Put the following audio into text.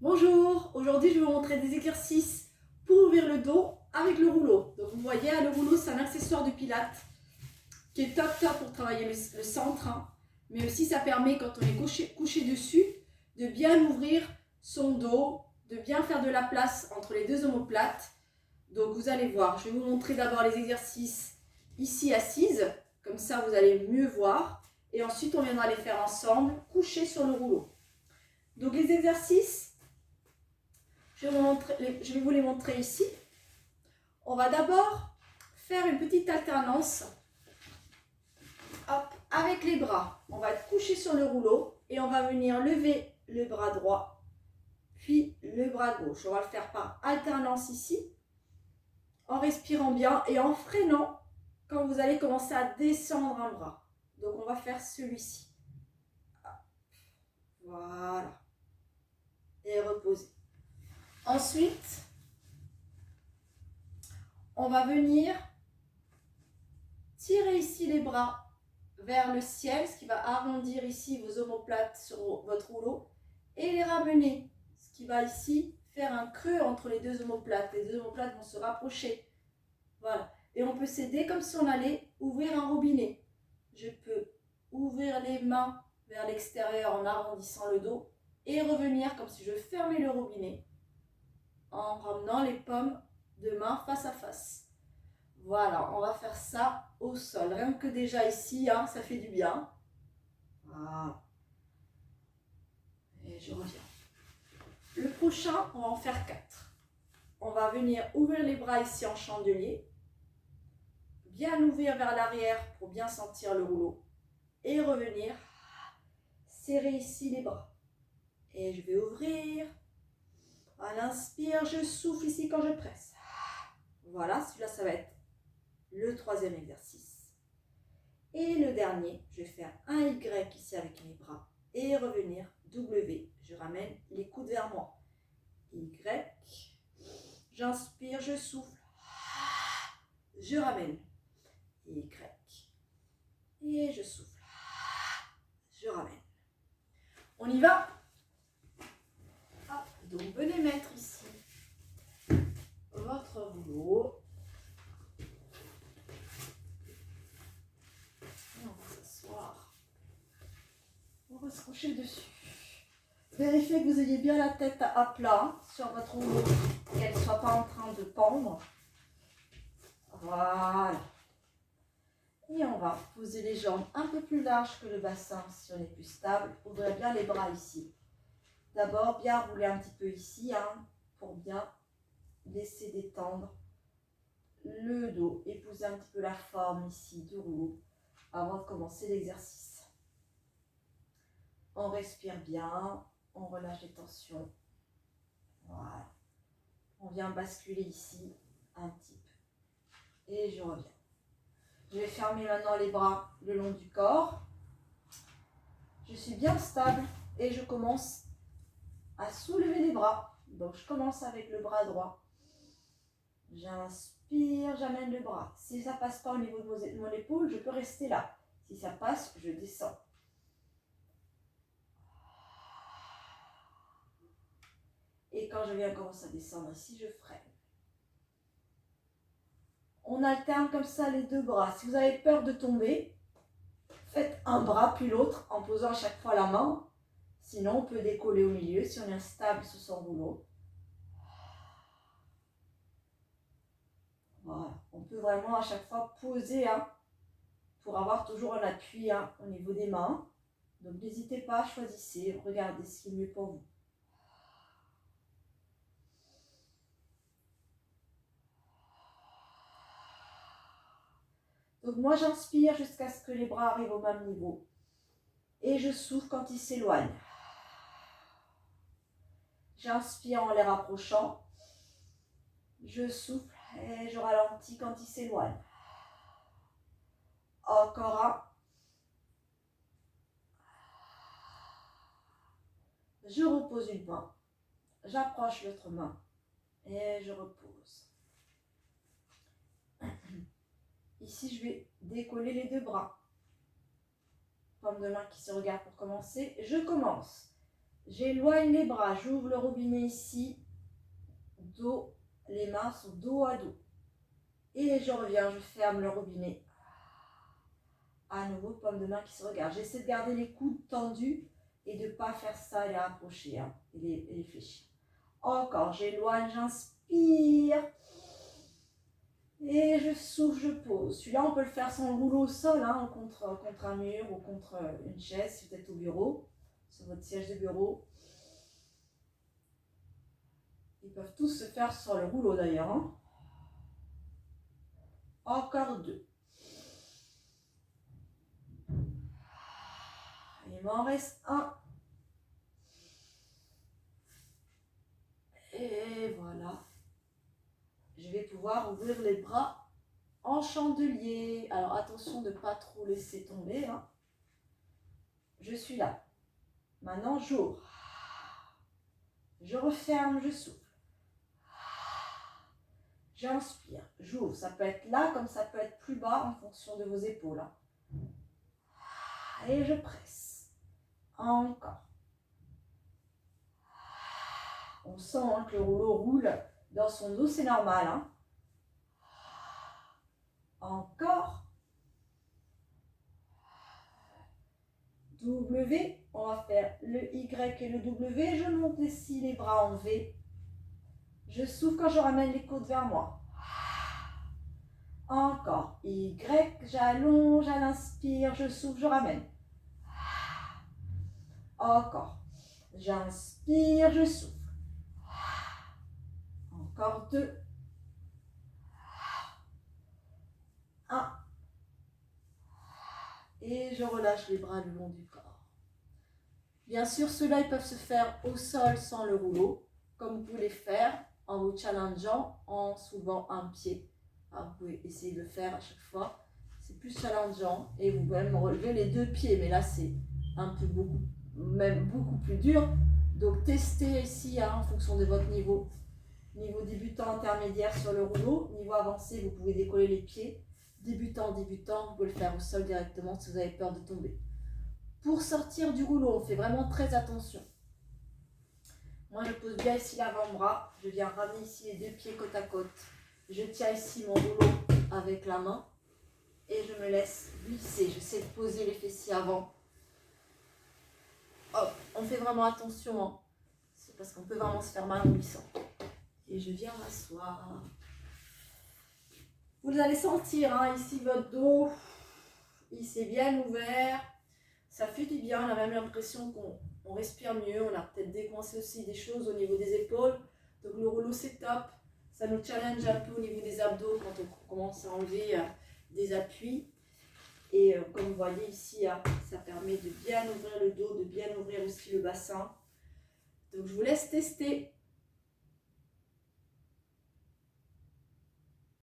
Bonjour, aujourd'hui je vais vous montrer des exercices pour ouvrir le dos avec le rouleau. Donc vous voyez, le rouleau c'est un accessoire de pilates qui est top pour travailler le centre, mais aussi ça permet quand on est couché dessus de bien ouvrir son dos, de bien faire de la place entre les deux omoplates. Donc vous allez voir, je vais vous montrer d'abord les exercices ici assise, comme ça vous allez mieux voir, et ensuite on viendra les faire ensemble couchés sur le rouleau. Donc les exercices, je vais vous les montrer ici. On va d'abord faire une petite alternance. Hop, avec les bras. On va être couché sur le rouleau et on va venir lever le bras droit, puis le bras gauche. On va le faire par alternance ici, en respirant bien et en freinant quand vous allez commencer à descendre un bras. Donc on va faire celui-ci. Voilà. Et reposer. Ensuite, on va venir tirer ici les bras vers le ciel, ce qui va arrondir ici vos omoplates sur votre rouleau, et les ramener, ce qui va ici faire un creux entre les deux omoplates. Les deux omoplates vont se rapprocher. Voilà. Et on peut s'aider comme si on allait ouvrir un robinet. Je peux ouvrir les mains vers l'extérieur en arrondissant le dos et revenir comme si je fermais le robinet en ramenant les paumes de main face à face. Voilà, on va faire ça au sol. Rien que déjà ici, ça fait du bien. Voilà. Et je reviens. Le prochain, on va en faire 4. On va venir ouvrir les bras ici en chandelier. Bien ouvrir vers l'arrière pour bien sentir le rouleau. Et revenir. Serrer ici les bras. Et je vais ouvrir. À l'inspire, je souffle ici quand je presse. Voilà, celui-là, ça va être le 3e exercice. Et le dernier, je vais faire un Y ici avec mes bras et revenir W. Je ramène les coudes vers moi. Y. J'inspire, je souffle. Je ramène. Y. Et je souffle. Je ramène. On y va. Donc venez mettre ici votre rouleau. Et on va s'asseoir. On va se coucher dessus. Vérifiez que vous ayez bien la tête à plat sur votre rouleau, qu'elle ne soit pas en train de pendre. Voilà. Et on va poser les jambes un peu plus larges que le bassin si on est plus stable. Ouvrez bien les bras ici. D'abord, bien rouler un petit peu ici pour bien laisser détendre le dos. Épouser un petit peu la forme ici du rouleau avant de commencer l'exercice. On respire bien. On relâche les tensions. Voilà. On vient basculer ici un petit peu. Et je reviens. Je vais fermer maintenant les bras le long du corps. Je suis bien stable et je commence à soulever les bras. Donc je commence avec le bras droit. J'inspire, j'amène le bras. Si ça ne passe pas au niveau de mon épaule, je peux rester là. Si ça passe, je descends. Et quand je viens commencer à descendre ici, je freine. On alterne comme ça les deux bras. Si vous avez peur de tomber, faites un bras puis l'autre en posant à chaque fois la main. Sinon, on peut décoller au milieu si on est instable sur son rouleau. Voilà. On peut vraiment à chaque fois poser pour avoir toujours un appui au niveau des mains. Donc n'hésitez pas, choisissez, regardez ce qui est mieux pour vous. Donc moi j'inspire jusqu'à ce que les bras arrivent au même niveau. Et je souffle quand ils s'éloignent. J'inspire en les rapprochant. Je souffle et je ralentis quand ils s'éloignent. Encore un. Je repose une main. J'approche l'autre main. Et je repose. Ici, je vais décoller les deux bras. Paume de main qui se regarde pour commencer. Je commence. J'éloigne les bras, j'ouvre le robinet ici, dos, les mains sont dos à dos. Et je reviens, je ferme le robinet. À nouveau, paume de main qui se regarde. J'essaie de garder les coudes tendus et de ne pas faire ça et les rapprocher hein, et les fléchir. Encore, j'éloigne, j'inspire. Et je souffle, je pose. Celui-là, on peut le faire sans le rouleau au sol, hein, contre un mur ou contre une chaise, si vous êtes au bureau, sur votre siège de bureau. Ils peuvent tous se faire sur le rouleau d'ailleurs. Hein. Encore 2. Il m'en reste 1. Et voilà. Je vais pouvoir ouvrir les bras en chandelier. Alors attention de ne pas trop laisser tomber. Hein. Je suis là. Maintenant, j'ouvre. Je referme, je souffle. J'inspire, j'ouvre. Ça peut être là comme ça peut être plus bas en fonction de vos épaules. Hein. Et je presse. Encore. On sent hein, que le rouleau roule dans son dos, c'est normal. Hein. Encore. W, on va faire le Y et le W. Je monte ici les bras en V. Je souffle quand je ramène les côtes vers moi. Encore. Y, j'allonge à l'inspire, je souffle, je ramène. Encore. J'inspire, je souffle. Encore 2. 1. Et je relâche les bras le long du corps. Bien sûr, ceux-là, ils peuvent se faire au sol sans le rouleau, comme vous pouvez les faire en vous challengeant, en soulevant un pied. Alors, vous pouvez essayer de le faire à chaque fois. C'est plus challengeant. Et vous pouvez même relever les 2 pieds, mais là, c'est un peu même beaucoup plus dur. Donc, testez ici hein, en fonction de votre niveau. Niveau débutant, intermédiaire sur le rouleau. Niveau avancé, vous pouvez décoller les pieds. Débutant, vous pouvez le faire au sol directement si vous avez peur de tomber. Pour sortir du rouleau, on fait vraiment très attention. Moi, je pose bien ici l'avant-bras. Je viens ramener ici les 2 pieds côte à côte. Je tiens ici mon rouleau avec la main et je me laisse glisser. J'essaie de poser les fessiers avant. Hop, on fait vraiment attention. Hein. C'est parce qu'on peut vraiment se faire mal en glissant. Et je viens m'asseoir. Vous allez sentir hein, ici votre dos, il s'est bien ouvert, ça fait du bien, on a même l'impression qu'on respire mieux, on a peut-être décoincé aussi des choses au niveau des épaules, donc le rouleau c'est top, ça nous challenge un peu au niveau des abdos quand on commence à enlever des appuis, et comme vous voyez ici, hein, ça permet de bien ouvrir le dos, de bien ouvrir aussi le bassin, donc je vous laisse tester.